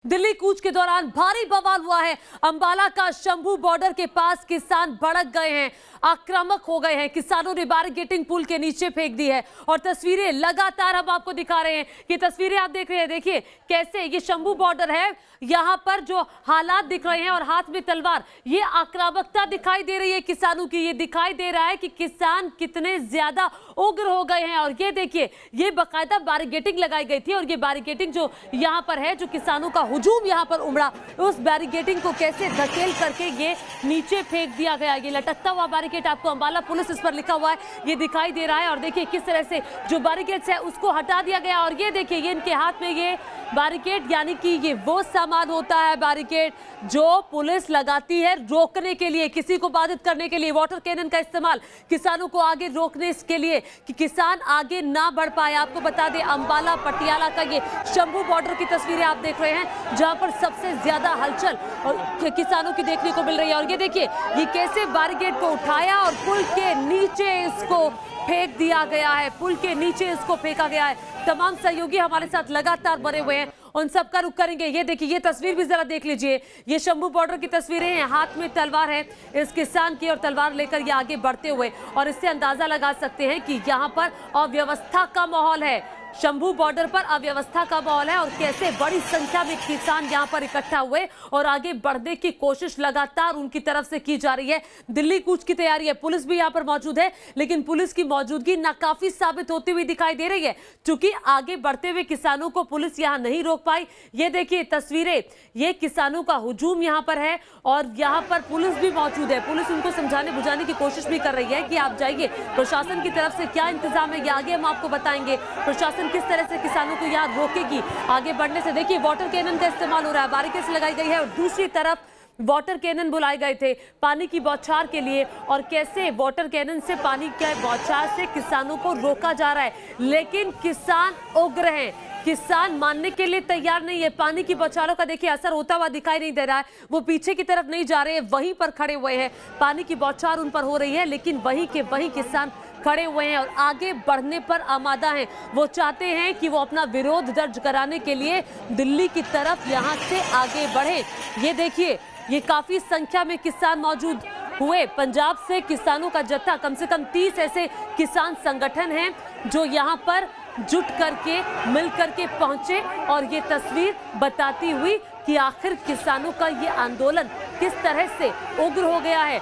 दिल्ली कूच के दौरान भारी बवाल हुआ है। अंबाला का शंभू बॉर्डर के पास किसान भड़क गए हैं, आक्रामक हो गए हैं। किसानों ने बैरिकेडिंग पुल के नीचे फेंक दी है और तस्वीरें लगातार हम आपको दिखा रहे हैं। ये तस्वीरें आप देख रहे हैं, देखिए कैसे ये शंभू बॉर्डर है, यहाँ पर जो हालात दिख रहे हैं और हाथ में तलवार, ये आक्रामकता दिखाई दे रही है किसानों की। ये दिखाई दे रहा है कि किसान कितने ज्यादा उग्र हो गए हैं। और ये देखिए, ये बाकायदा बैरिकेडिंग लगाई गई थी और ये बैरिकेडिंग जो यहाँ पर है, जो किसानों का हुजूम यहाँ पर उमड़ा, उस बैरिकेडिंग को कैसे धकेल करके ये नीचे फेंक दिया गया। ये लटकता हुआ बैरिकेड, आपको अंबाला पुलिस इस पर लिखा हुआ है, ये दिखाई दे रहा है। और देखिए किस तरह से जो बैरिकेड्स है उसको हटा दिया गया। और ये देखिए, ये इनके हाथ में ये बैरिकेड, यानी कि ये वो सामान होता है बैरिकेड जो पुलिस लगाती है रोकने के लिए, किसी को बाधित करने के लिए। वाटर कैनन का इस्तेमाल किसानों को आगे रोकने के लिए कि किसान आगे ना बढ़ पाए। आपको बता दें, अंबाला पटियाला का ये शंभू बॉर्डर की तस्वीरें आप देख रहे हैं, जहां पर सबसे ज्यादा हलचल और किसानों की देखने को मिल रही है। और ये देखिए, ये कैसे बैरिकेड को उठाया और पुल के नीचे इसको फेंक दिया गया है, पुल के नीचे इसको फेंका गया है। तमाम सहयोगी हमारे साथ लगातार बने हुए हैं, उन सबका रुख करेंगे। ये देखिए, ये तस्वीर भी जरा देख लीजिए, ये शंभू बॉर्डर की तस्वीरें हैं। हाथ में तलवार है इस किसान की और तलवार लेकर ये आगे बढ़ते हुए, और इससे अंदाजा लगा सकते हैं कि यहाँ पर अव्यवस्था का माहौल है। शंभू बॉर्डर पर अव्यवस्था का माहौल है और कैसे बड़ी संख्या में किसान यहाँ पर इकट्ठा हुए और आगे बढ़ने की कोशिश लगातार उनकी तरफ से की जा रही है। दिल्ली कूच की तैयारी है, पुलिस भी यहाँ पर मौजूद है, लेकिन पुलिस की मौजूदगी नाकाफी साबित होती हुई दिखाई दे रही है, क्योंकि आगे बढ़ते हुए किसानों को पुलिस यहाँ नहीं रोक पाई। ये देखिए तस्वीरें, ये किसानों का हुजूम यहाँ पर है और यहाँ पर पुलिस भी मौजूद है। पुलिस उनको समझाने बुझाने की कोशिश भी कर रही है कि आप जाइए। प्रशासन की तरफ से क्या इंतजाम है, ये आगे हम आपको बताएंगे। प्रशासन किस तरह से किसानों को यहाँ रोकेगी आगे बढ़ने से। देखिए, वाटर कैनन का इस्तेमाल हो रहा है, बैरिकेड्स लगाई गई है और दूसरी तरफ वाटर कैनन बुलाए गए थे पानी की बौछार के लिए। और कैसे वाटर कैनन से पानी के बौछार से किसानों को रोका जा रहा है, लेकिन किसान उग्र हैं, किसान मानने के लिए तैयार नहीं है। पानी की बौछारों का देखिए असर होता हुआ दिखाई नहीं दे रहा है, वो पीछे की तरफ नहीं जा रहे हैं, वहीं पर खड़े हुए हैं। पानी की बौछार उन पर हो रही है, लेकिन वहीं के वहीं किसान खड़े हुए हैं और आगे बढ़ने पर आमादा हैं। वो चाहते हैं कि वो अपना विरोध दर्ज कराने के लिए दिल्ली की तरफ यहां से आगे बढ़े। ये देखिए, ये काफी संख्या में किसान मौजूद हुए। पंजाब से किसानों का जत्था, कम से कम 30 ऐसे किसान संगठन हैं जो यहाँ पर जुट करके मिल करके पहुंचे। और ये तस्वीर बताती हुई कि आखिर किसानों का ये आंदोलन किस तरह से उग्र हो गया है।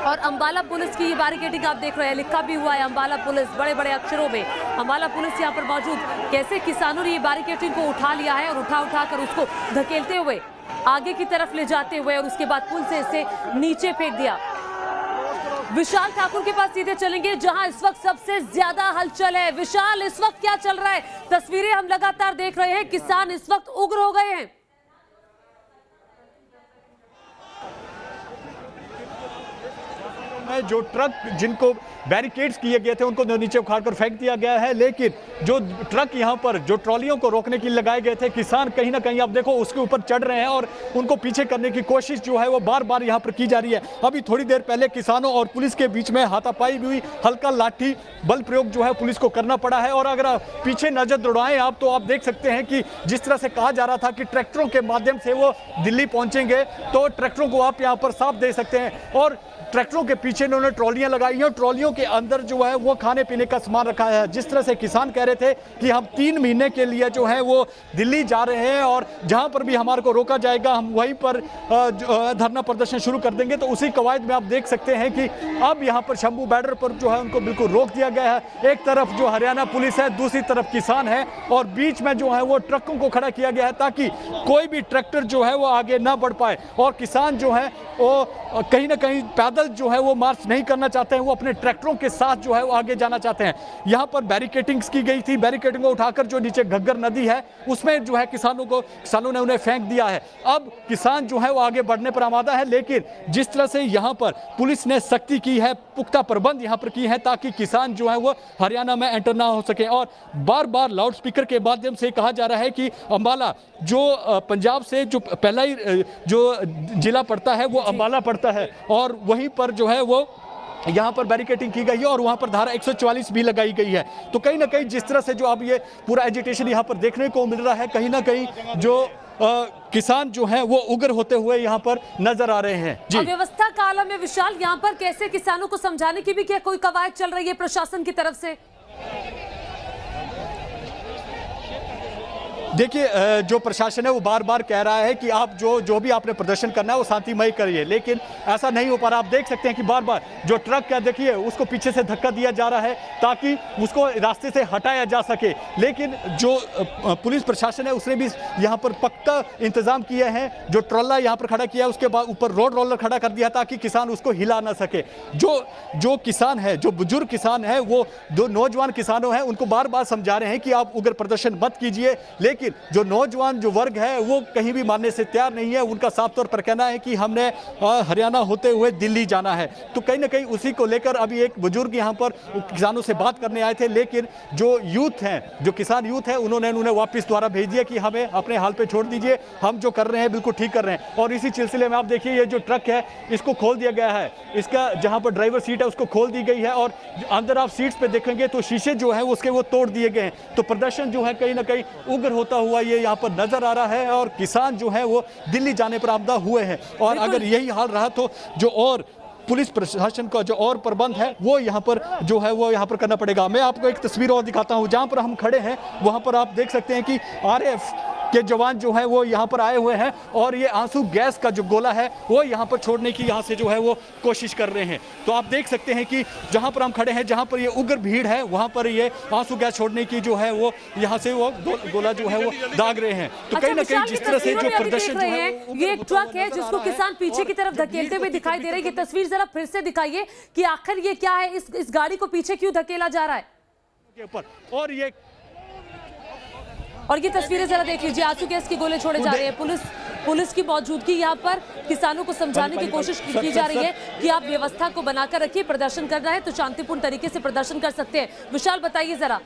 और अंबाला पुलिस की ये बैरिकेडिंग आप देख रहे हैं, लिखा भी हुआ है अंबाला पुलिस बड़े बड़े अक्षरों में। अंबाला पुलिस यहाँ पर मौजूद, कैसे किसानों ने ये बैरिकेडिंग को उठा लिया है और उठा कर उसको धकेलते हुए आगे की तरफ ले जाते हुए और उसके बाद पुल से इसे नीचे फेंक दिया। विशाल ठाकुर के पास सीधे चलेंगे, जहां इस वक्त सबसे ज्यादा हलचल है। विशाल, इस वक्त क्या चल रहा है? तस्वीरें हम लगातार देख रहे हैं, किसान इस वक्त उग्र हो गए हैं। जो ट्रक जिनको बैरिकेड्स किए गए थे उनको नीचे उखाड़कर फेंक दिया गया है, लेकिन जो ट्रक यहाँ पर जो ट्रॉलियों को रोकने के लिए लगाए गए थे, किसान कहीं ना कहीं आप देखो उसके ऊपर चढ़ रहे हैं और उनको पीछे करने की कोशिश जो है वो बार बार यहाँ पर की जा रही है। अभी थोड़ी देर पहले किसानों और पुलिस के बीच में हाथापाई भी हुई, हल्का लाठी बल प्रयोग जो है पुलिस को करना पड़ा है। और अगर पीछे नजर दौड़ाएं आप, तो आप देख सकते हैं कि जिस तरह से कहा जा रहा था कि ट्रैक्टरों के माध्यम से वो दिल्ली पहुंचेंगे, तो ट्रैक्टरों को आप यहाँ पर साफ दे सकते हैं। और ट्रैक्टरों के पीछे इन्होंने ट्रॉलियां लगाई हैं, ट्रॉलियों के अंदर जो है वो खाने पीने का सामान रखा है। जिस तरह से किसान कह रहे थे कि हम 3 महीने के लिए जो है वो दिल्ली जा रहे हैं और जहां पर भी हमारे को रोका जाएगा हम वहीं पर धरना प्रदर्शन शुरू कर देंगे, तो उसी कवायद में आप देख सकते हैं कि अब यहां पर शंभू बॉर्डर पर जो है उनको बिल्कुल रोक दिया गया है। एक तरफ जो हरियाणा पुलिस है, दूसरी तरफ किसान है और बीच में जो है वो ट्रकों को खड़ा किया गया है ताकि कोई भी ट्रैक्टर जो है वो आगे ना बढ़ पाए। और किसान जो है वो कहीं ना कहीं पैदल जो है वो मार्च नहीं करना चाहते हैं, वो अपने ट्रैक्टरों के साथ जो है वो आगे जाना चाहते हैं। यहाँ पर बैरिकेडिंग्स की गई थी, बैरिकेडिंग को उठाकर जो नीचे घग्गर नदी है उसमें जो है किसानों ने उन्हें फेंक दिया है। अब किसान जो है वो आगे बढ़ने पर आमादा है, लेकिन जिस तरह से यहाँ पर पुलिस ने सख्ती की है, पुख्ता प्रबंध यहाँ पर किए हैं ताकि किसान जो है वो हरियाणा में एंटर ना हो सके। और बार बार लाउड स्पीकर के माध्यम से कहा जा रहा है कि अंबाला जो पंजाब से जो पहला ही जो जिला पड़ता है वो अंबाला पड़ता है और वहीं पर जो है वो यहाँ पर बैरिकेडिंग की गई है और वहाँ पर धारा 144 भी लगाई गई है। तो कहीं ना कहीं जिस तरह से जो अब ये पूरा एजिटेशन यहाँ पर देखने को मिल रहा है, कहीं ना कहीं जो किसान जो है वो उग्र होते हुए यहाँ पर नजर आ रहे हैं। जी, अव्यवस्था का आलम है विशाल, यहाँ पर कैसे किसानों को समझाने की भी क्या कोई कवायद चल रही है प्रशासन की तरफ से? देखिए, जो प्रशासन है वो बार बार कह रहा है कि आप जो भी आपने प्रदर्शन करना है वो शांतिमय करिए, लेकिन ऐसा नहीं हो पा रहा। आप देख सकते हैं कि बार बार जो ट्रक है, देखिए उसको पीछे से धक्का दिया जा रहा है ताकि उसको रास्ते से हटाया जा सके, लेकिन जो पुलिस प्रशासन है उसने भी यहाँ पर पक्का इंतजाम किए हैं। जो ट्रॉला यहाँ पर खड़ा किया है उसके बाद ऊपर रोड रोलर खड़ा कर दिया ताकि किसान उसको हिला ना सके। जो किसान है, जो बुजुर्ग किसान है, वो दो नौजवान किसानों हैं, उनको बार बार समझा रहे हैं कि आप उग्र प्रदर्शन मत कीजिए, लेकिन जो नौजवान जो वर्ग है वो कहीं भी मानने से तैयार नहीं है। उनका साफ तौर पर कहना है कि हमने हरियाणा होते हुए दिल्ली जाना है। तो कहीं ना कहीं उसी को लेकर अभी एक बुजुर्ग यहाँ पर किसानों से बात करने आए थे, लेकिन जो यूथ हैं, जो किसान यूथ है, उन्हें वापस द्वारा भेज दिया कि हमें अपने हाल पे छोड़ दीजिए, हम जो कर रहे हैं बिल्कुल ठीक कर रहे हैं। और इसी सिलसिले में आप देखिए ये जो ट्रक है इसको खोल दिया गया है, इसका जहाँ पर ड्राइवर सीट है उसको खोल दी गई है और अंदर आप सीट्स पे देखेंगे तो शीशे जो है उसके वो तोड़ दिए गए हैं। तो प्रदर्शन जो है कहीं ना कहीं उग्र होता हुआ ये यहाँ पर नजर आ रहा है और किसान जो है वो दिल्ली जाने पर आमदा हुए हैं। और अगर यही हाल रहा तो जो और पुलिस प्रशासन का जो और प्रबंध है वो यहाँ पर जो है वो यहाँ पर करना पड़ेगा। मैं आपको एक तस्वीर और दिखाता हूँ, जहाँ पर हम खड़े हैं वहाँ पर आप देख सकते हैं कि आरएएफ के जवान जो है वो यहाँ पर आए हुए हैं और ये आंसू गैस का जो गोला है वो यहाँ पर छोड़ने की यहाँ से जो है वो कोशिश कर रहे हैं। तो आप देख सकते हैं कि जहाँ पर हम खड़े हैं, जहाँ पर ये उग्र भीड़ है, वहाँ पर ये आंसू गैस छोड़ने की जो है वो यहाँ से वो गोला जो है वो दाग रहे हैं। तो कहीं ना कहीं जिस तरह से जो प्रदर्शन जो है, ये एक ट्रक है जिसको किसान पीछे की तरफ धकेलते हुए दिखाई दे रहे हैं। ये तस्वीर जरा फिर से दिखाइए कि आखिर ये क्या है, इस गाड़ी को पीछे क्यों धकेला जा रहा है के ऊपर। और ये तस्वीरें जरा देख लीजिए, आंसू गैस के गोले छोड़े जा रहे हैं। पुलिस की मौजूदगी यहाँ पर किसानों को समझाने की कोशिश की जा रही है कि आप व्यवस्था को बनाकर रखिए, प्रदर्शन करना है तो शांतिपूर्ण तरीके से प्रदर्शन कर सकते हैं। विशाल बताइए जरा।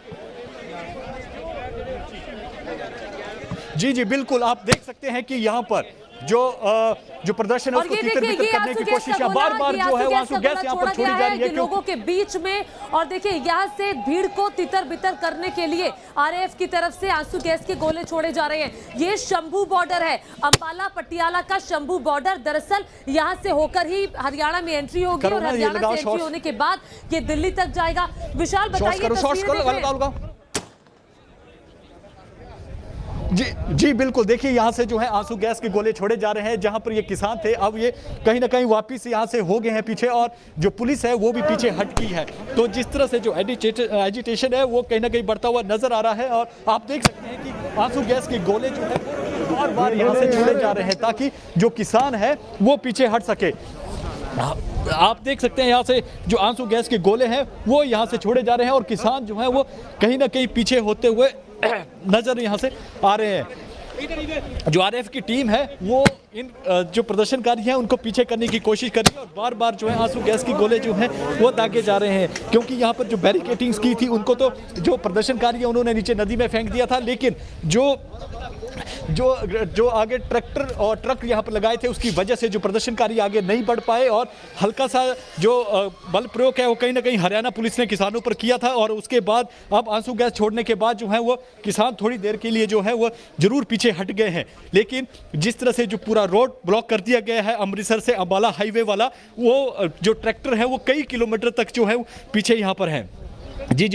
जी बिल्कुल, आप देख सकते हैं कि यहाँ पर जो प्रदर्शन है उसको तितर-बितर करने की कोशिश है। बार-बार जो है आंसू गैस यहाँ पर छोड़ी जा रही है लोगों के बीच में। और देखिए यहाँ से भीड़ को तितर-बितर करने के लिए आरएएफ की तरफ से आंसू गैस के गोले छोड़े जा रहे हैं। ये शंभू बॉर्डर है, अंबाला पटियाला का शंभू बॉर्डर। दरअसल यहाँ से होकर ही हरियाणा में एंट्री होगी और हरियाणा से एंट्री होने के बाद ये दिल्ली तक जाएगा। विशाल बताइए। जी बिल्कुल, देखिए यहाँ से जो है आंसू गैस के गोले छोड़े जा रहे हैं। जहाँ पर ये किसान थे अब ये कहीं ना कहीं वापस यहाँ से हो गए हैं पीछे, और जो पुलिस है वो भी पीछे हटकी है। तो जिस तरह से जो एजिटेशन है वो कहीं ना कहीं बढ़ता हुआ नजर आ रहा है। और आप देख सकते हैं कि आंसू गैस के गोले जो है बार बार यहाँ से छोड़े जा रहे हैं ताकि जो किसान है वो पीछे हट सके। आप देख सकते हैं यहाँ से जो आंसू गैस के गोले हैं वो यहाँ से छोड़े जा रहे हैं और किसान जो है वो कहीं ना कहीं पीछे होते हुए नजर यहाँ से आ रहे हैं। जो आरएएफ की टीम है वो इन जो प्रदर्शनकारी हैं उनको पीछे करने की कोशिश कर रही है और बार बार जो है आंसू गैस की गोले जो हैं वो दागे जा रहे हैं, क्योंकि यहाँ पर जो बैरिकेटिंग्स की थी उनको तो जो प्रदर्शनकारी है उन्होंने नीचे नदी में फेंक दिया था, लेकिन जो आगे ट्रक यहाँ पर लगाए थे उसकी वजह से जो प्रदर्शनकारी आगे नहीं बढ़ पाए और हल्का सा जो बल प्रयोग है वो कहीं ना कहीं हरियाणा पुलिस ने किसानों पर किया था। और उसके बाद अब आंसू गैस छोड़ने के बाद जो है वो किसान थोड़ी देर के लिए जो है वो जरूर पीछे हट गए हैं, लेकिन जिस तरह से जो पूरा रोड ब्लॉक कर दिया गया है अमृतसर से अंबाला हाईवे वाला, वो जो ट्रैक्टर है वो कई किलोमीटर तक जो है वो पीछे यहाँ पर है। जी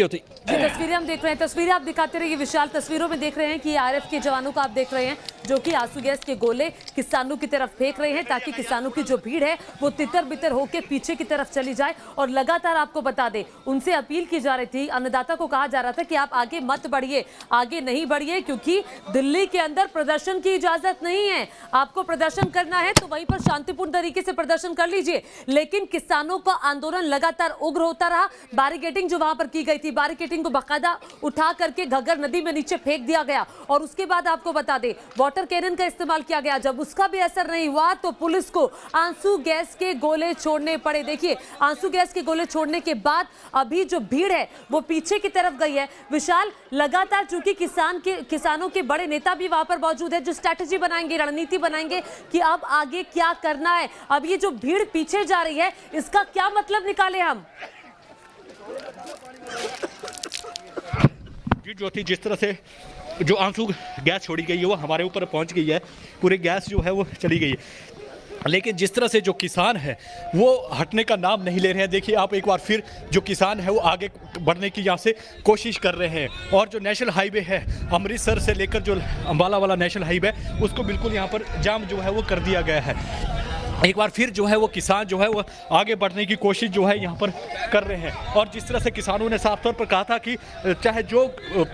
तस्वीरें हम देख रहे हैं, तस्वीरें आप दिखाते रहिए विशाल। तस्वीरों में देख रहे हैं कि आरएएफ के जवानों को आप देख रहे हैं जो कि आंसू गैस के गोले किसानों की तरफ फेंक रहे हैं ताकि किसानों की जो भीड़ है वो तितर बितर होकर पीछे की तरफ चली जाए। और लगातार आपको बता दें, उनसे अपील की जा रही थी, अन्नदाता को कहा जा रहा था कि आप आगे मत बढ़िए, आगे नहीं बढ़िए, क्योंकि दिल्ली के अंदर प्रदर्शन की इजाजत नहीं है। आपको प्रदर्शन करना है तो वहीं पर शांतिपूर्ण तरीके से प्रदर्शन कर लीजिए। लेकिन किसानों का आंदोलन लगातार उग्र होता रहा। बैरिकेडिंग जो वहां पर की गई थी, बैरिकेडिंग को बाकायदा उठा करके घग्गर नदी में नीचे फेंक दिया गया और उसके बाद आपको बता दें वाटर कैनन का इस्तेमाल किया गया। जब उसका भी असर नहीं हुआ तो पुलिस को आंसू गैस के गोले छोड़ने पड़े। देखिए आंसू गैस के गोले छोड़ने के बाद अभी जो भीड़ है वो पीछे की तरफ गई है। विशाल, लगातार चूंकि किसानों के बड़े नेता भी वहां पर मौजूद है जो स्ट्रैटेजी बनाएंगे, रणनीति बनाएंगे कि अब आगे क्या करना है। अब ये जो भीड़ पीछे जा रही है इसका क्या मतलब निकाले हम? जी ज्योति, जिस तरह से जो आंसू गैस छोड़ी गई है वो हमारे ऊपर पहुंच गई है, पूरी गैस जो है वो चली गई है। लेकिन जिस तरह से जो किसान है वो हटने का नाम नहीं ले रहे हैं। देखिए आप एक बार फिर जो किसान है वो आगे बढ़ने की यहाँ से कोशिश कर रहे हैं। और जो नेशनल हाईवे है अमृतसर से लेकर जो अंबाला वाला नेशनल हाईवे उसको बिल्कुल यहाँ पर जाम जो है वो कर दिया गया है। एक बार फिर जो है वो किसान जो है वो आगे बढ़ने की कोशिश जो है यहाँ पर कर रहे हैं। और जिस तरह से किसानों ने साफ तौर पर कहा था कि चाहे जो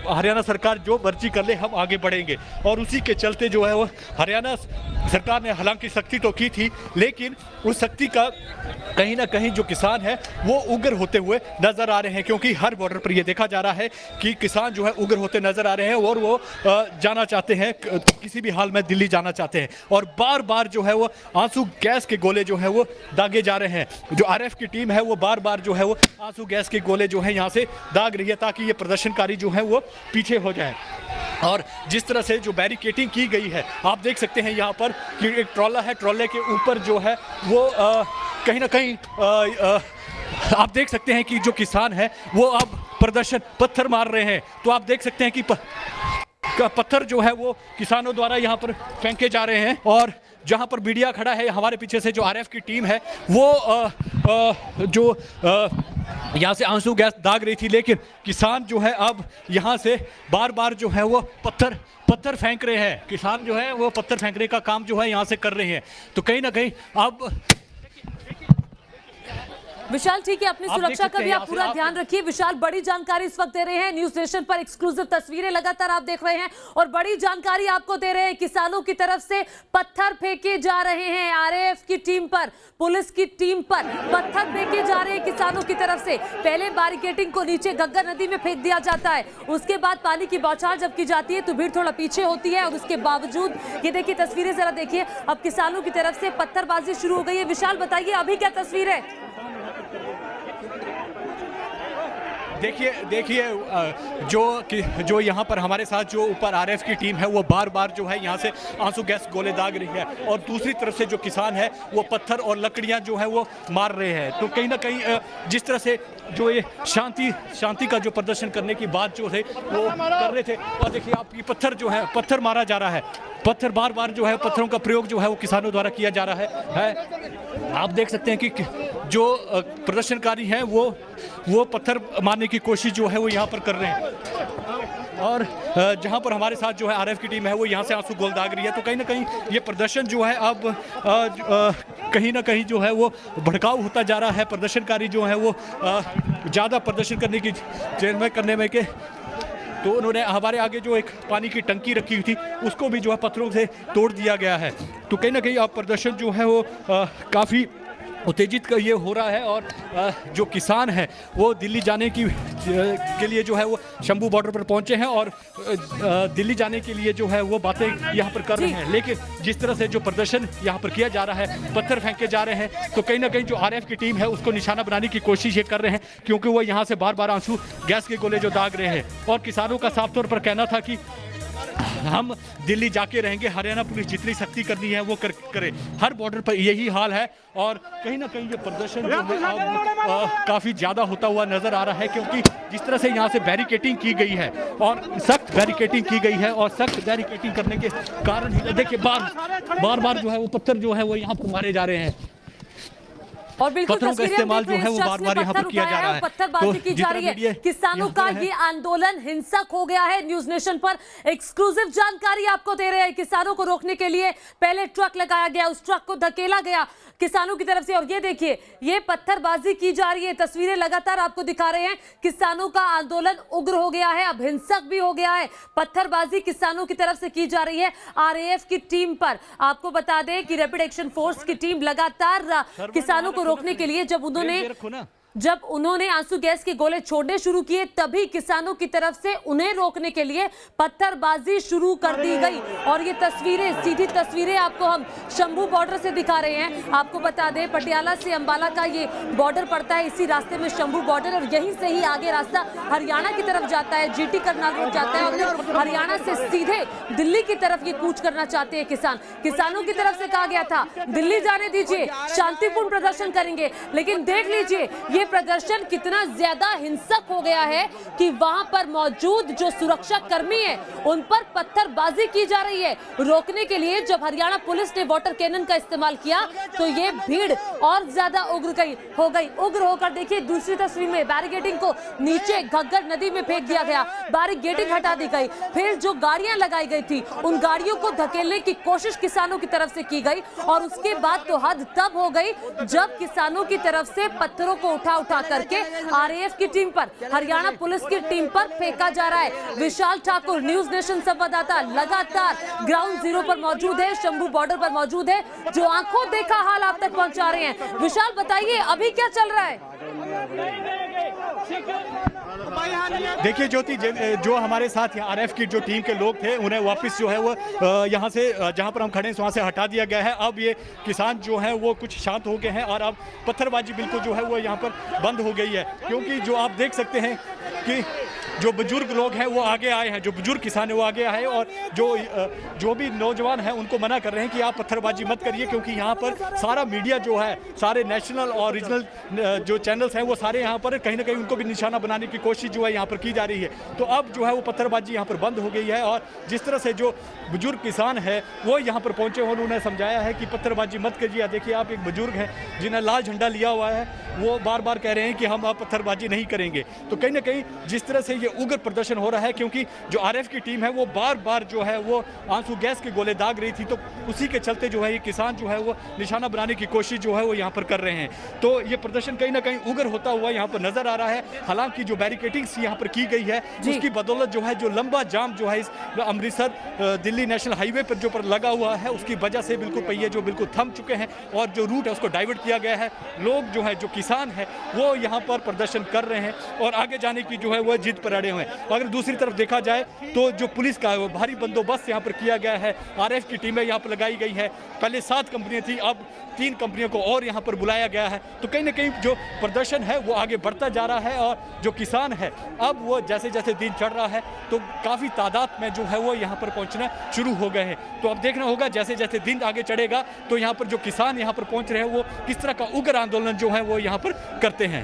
हरियाणा सरकार जो मर्जी कर ले हम आगे बढ़ेंगे, और उसी के चलते जो है वो हरियाणा सरकार ने हालांकि सख्ती तो की थी, लेकिन उस सख्ती का कहीं ना कहीं जो किसान है वो उग्र होते हुए नजर आ रहे हैं। क्योंकि हर बॉर्डर पर ये देखा जा रहा है कि किसान जो है उग्र होते नजर आ रहे हैं और वो जाना चाहते हैं, किसी भी हाल में दिल्ली जाना चाहते हैं। और बार बार जो है वो आंसू गैस के गोले जो है वो दागे जा रहे हैं। जो आरएफ की टीम है वो बार बार जो है वो आंसू गैस के गोले जो है यहाँ से दाग रही है ताकि ये प्रदर्शनकारी जो है वो पीछे हो जाए। और जिस तरह से जो बैरिकेडिंग की गई है आप देख सकते हैं यहाँ पर कि एक ट्रॉला है, ट्रॉले के ऊपर जो है वो कहीं ना कहीं आप देख सकते हैं कि जो किसान है वो अब प्रदर्शन पत्थर मार रहे हैं। तो आप देख सकते हैं कि पत्थर जो है वो किसानों द्वारा यहाँ पर फेंके जा रहे हैं। और जहाँ पर मीडिया खड़ा है हमारे पीछे से जो आरएफ की टीम है वो जो यहाँ से आंसू गैस दाग रही थी, लेकिन किसान जो है अब यहाँ से बार बार जो है वो पत्थर फेंक रहे हैं। किसान जो है वो पत्थर फेंकने का काम जो है यहाँ से कर रहे हैं। तो कहीं ना कहीं अब विशाल ठीक है, अपनी सुरक्षा का भी आप पूरा ध्यान रखिए। विशाल बड़ी जानकारी इस वक्त दे रहे हैं, न्यूज नेशन पर एक्सक्लूसिव तस्वीरें लगातार आप देख रहे हैं और बड़ी जानकारी आपको दे रहे हैं। किसानों की तरफ से पत्थर फेंके जा रहे हैं, आरएएफ की टीम पर, पुलिस की टीम पर पत्थर फेंके जा रहे हैं किसानों की तरफ से। पहले बैरिकेडिंग को नीचे गग्गर नदी में फेंक दिया जाता है, उसके बाद पानी की बौछार जब की जाती है तो भीड़ थोड़ा पीछे होती है और उसके बावजूद ये देखिए तस्वीरें जरा देखिए, अब किसानों की तरफ से पत्थरबाजी शुरू हो गई है। विशाल बताइए अभी क्या तस्वीर है? देखिए जो यहाँ पर हमारे साथ जो ऊपर आरएफ की टीम है वो बार बार जो है यहाँ से आंसू गैस गोले दाग रही है और दूसरी तरफ से जो किसान है वो पत्थर और लकड़ियाँ जो है वो मार रहे हैं। तो कहीं ना कहीं जिस तरह से जो ये शांति का जो प्रदर्शन करने की बात जो है वो कर रहे थे, और देखिए आपकी पत्थर जो है पत्थर मारा जा रहा है, पत्थर बार बार जो है पत्थरों का प्रयोग जो है वो किसानों द्वारा किया जा रहा है। आप देख सकते हैं कि जो प्रदर्शनकारी हैं वो पत्थर मारने की कोशिश जो है वो यहाँ पर कर रहे हैं। और जहाँ पर हमारे साथ जो है आरएफ की टीम है वो यहाँ से आंसू गोल दाग रही है। तो कहीं ना कहीं ये प्रदर्शन जो है अब कहीं ना कहीं जो है वो भड़काऊ होता जा रहा है। प्रदर्शनकारी जो है वो ज़्यादा प्रदर्शन करने की करने में के तो उन्होंने हमारे आगे जो एक पानी की टंकी रखी हुई थी उसको भी जो है पत्थरों से तोड़ दिया गया है। तो कहीं ना कहीं अब प्रदर्शन जो है वो काफ़ी उत्तेजित का ये हो रहा है। और जो किसान है वो दिल्ली जाने के लिए जो है वो शंभू बॉर्डर पर पहुंचे हैं और दिल्ली जाने के लिए जो है वो बातें यहाँ पर कर रहे हैं। लेकिन जिस तरह से जो प्रदर्शन यहाँ पर किया जा रहा है, पत्थर फेंके जा रहे हैं, तो कहीं ना कहीं जो आरएफ की टीम है उसको निशाना बनाने की कोशिश ये कर रहे हैं, क्योंकि वो यहाँ से बार बार आंसू गैस के गोले जो दाग रहे हैं। और किसानों का साफ तौर पर कहना था कि हम दिल्ली जाके रहेंगे, हरियाणा पुलिस जितनी सख्ती करनी है वो करे। हर बॉर्डर पर यही हाल है और कहीं ना कहीं ये प्रदर्शन जो है अब काफ़ी ज़्यादा होता हुआ नज़र आ रहा है, क्योंकि जिस तरह से यहाँ से बैरिकेडिंग की गई है और सख्त बैरिकेडिंग की गई है और सख्त बैरिकेडिंग करने के कारण ही देखिए बार बार जो है वो पत्थर जो है वो यहाँ पर मारे जा रहे हैं और बिल्कुल पत्थरों का इस्तेमाल जो है वो बार बार यहाँ पर किया जा रहा है, पत्थरबाजी की जा रही है। किसानों का ये आंदोलन हिंसक हो गया है। न्यूज नेशन पर एक्सक्लूसिव जानकारी आपको दे रहे हैं। किसानों को रोकने के लिए पहले ट्रक लगाया गया, उस ट्रक को धकेला गया किसानों की तरफ से और ये देखिए ये पत्थरबाजी की जा रही है। तस्वीरें लगातार आपको दिखा रहे हैं। किसानों का आंदोलन उग्र हो गया है, अब हिंसक भी हो गया है। पत्थरबाजी किसानों की तरफ से की जा रही है आरएएफ की टीम पर। आपको बता दें कि रैपिड एक्शन फोर्स की टीम लगातार किसानों को रोकने के लिए जब उन्होंने आंसू गैस के गोले छोड़ने शुरू किए तभी किसानों की तरफ से उन्हें रोकने के लिए पत्थरबाजी शुरू कर दी गई। और ये तस्वीरें, सीधी तस्वीरें आपको हम शंभू बॉर्डर से दिखा रहे हैं। आपको बता दें पटियाला से अंबाला का ये बॉर्डर पड़ता है, इसी रास्ते में शंभू बॉर्डर और यहीं से ही आगे रास्ता हरियाणा की तरफ जाता है, जीटी करनाल रोड जाता है और हरियाणा से सीधे दिल्ली की तरफ ये कूच करना चाहते हैं किसान। किसानों की तरफ से कहा गया था दिल्ली जाने दीजिए, शांतिपूर्ण प्रदर्शन करेंगे, लेकिन देख लीजिए ये प्रदर्शन कितना ज्यादा हिंसक हो गया है कि वहां पर मौजूद जो सुरक्षा कर्मी हैं उन पर पत्थरबाजी की जा रही है। रोकने के लिए जब हरियाणा पुलिस ने वाटर कैनन का इस्तेमाल किया तो ये भीड़ और ज्यादा उग्र होकर देखिए दूसरी तस्वीर में बैरिकेडिंग को नीचे घग्गर नदी में फेंक दिया गया, बैरिकेडिंग हटा दी गई। फिर जो गाड़ियां लगाई गई थी उन गाड़ियों को धकेलने की कोशिश किसानों की तरफ से की गई और उसके बाद तो हद तब हो गई जब किसानों की तरफ से पत्थरों को उठा करके आरएएफ की टीम पर, हरियाणा पुलिस की टीम पर फेंका जा रहा है। विशाल ठाकुर न्यूज नेशन संवाददाता लगातार ग्राउंड जीरो पर मौजूद है, शंभू बॉर्डर पर मौजूद है, जो आंखों देखा हाल आप तक पहुंचा रहे हैं। विशाल बताइए अभी क्या चल रहा है? देखिए ज्योति, जो हमारे साथ आरएफ की जो टीम के लोग थे उन्हें वापस जो है वो यहाँ से जहाँ पर हम खड़े हैं वहाँ से हटा दिया गया है। अब ये किसान जो है वो कुछ शांत हो गए हैं और अब पत्थरबाजी बिल्कुल जो है वो यहाँ पर बंद हो गई है, क्योंकि जो आप देख सकते हैं कि जो बुजुर्ग लोग हैं वो आगे आए हैं, जो बुजुर्ग किसान है वो आगे आए और जो भी नौजवान हैं उनको मना कर रहे हैं कि आप पत्थरबाजी मत करिए, क्योंकि यहाँ पर सारा मीडिया जो है, सारे नेशनल और रीजनल जो चैनल्स हैं वो सारे यहाँ पर कहीं ना कहीं उनको भी निशाना बनाने की कोशिश जो है यहाँ पर की जा रही है। तो अब जो है वो पत्थरबाजी यहाँ पर बंद हो गई है और जिस तरह से जो बुजुर्ग किसान है वो यहाँ पर पहुँचे और उन्होंने समझाया है कि पत्थरबाजी मत करिए। देखिए आप एक बुजुर्ग हैं जिन्हें लाल झंडा लिया हुआ है, वो बार बार कह रहे हैं कि हम अब पत्थरबाजी नहीं करेंगे। तो कहीं ना कहीं जिस तरह से ये उग्र प्रदर्शन हो रहा है, क्योंकि जो आरएफ की टीम है वो बार बार जो है वो आंसू गैस के गोले दाग रही थी, तो उसी के चलते जो है ये किसान जो है वो निशाना बनाने की कोशिश जो है वो यहाँ पर कर रहे हैं। तो ये प्रदर्शन कहीं ना कहीं उग्र होता हुआ यहाँ पर नजर आ रहा है। हालांकि जो बैरिकेडिंग्स यहाँ पर की गई है उसकी बदौलत जो है जो लंबा जाम जो है इस अमृतसर दिल्ली नेशनल हाईवे पर जो पर लगा हुआ है उसकी वजह से बिल्कुल पहिए जो बिल्कुल थम चुके हैं और जो रूट है उसको डाइवर्ट किया गया है। लोग जो है जो किसान है वो यहाँ पर प्रदर्शन कर रहे हैं और आगे जाने की जो है वो जिद पर अड़े हुए हैं। अगर दूसरी तरफ देखा जाए तो जो पुलिस का वो भारी बंदोबस्त यहाँ पर किया गया है, आरएफ की टीमें यहाँ पर लगाई गई है। पहले 7 कंपनियां थी, अब 3 कंपनियों को और यहाँ पर बुलाया गया है। तो कहीं ना कहीं जो प्रदर्शन है वो आगे बढ़ता जा रहा है और जो किसान है अब वो जैसे जैसे दिन चढ़ रहा है तो काफ़ी तादाद में जो है वो यहाँ पर पहुँचना शुरू हो गए हैं। तो अब देखना होगा जैसे जैसे दिन आगे चढ़ेगा तो यहाँ पर जो किसान यहाँ पर पहुँच रहे हैं वो किस तरह का उग्र आंदोलन जो है वो यहाँ पर करते हैं।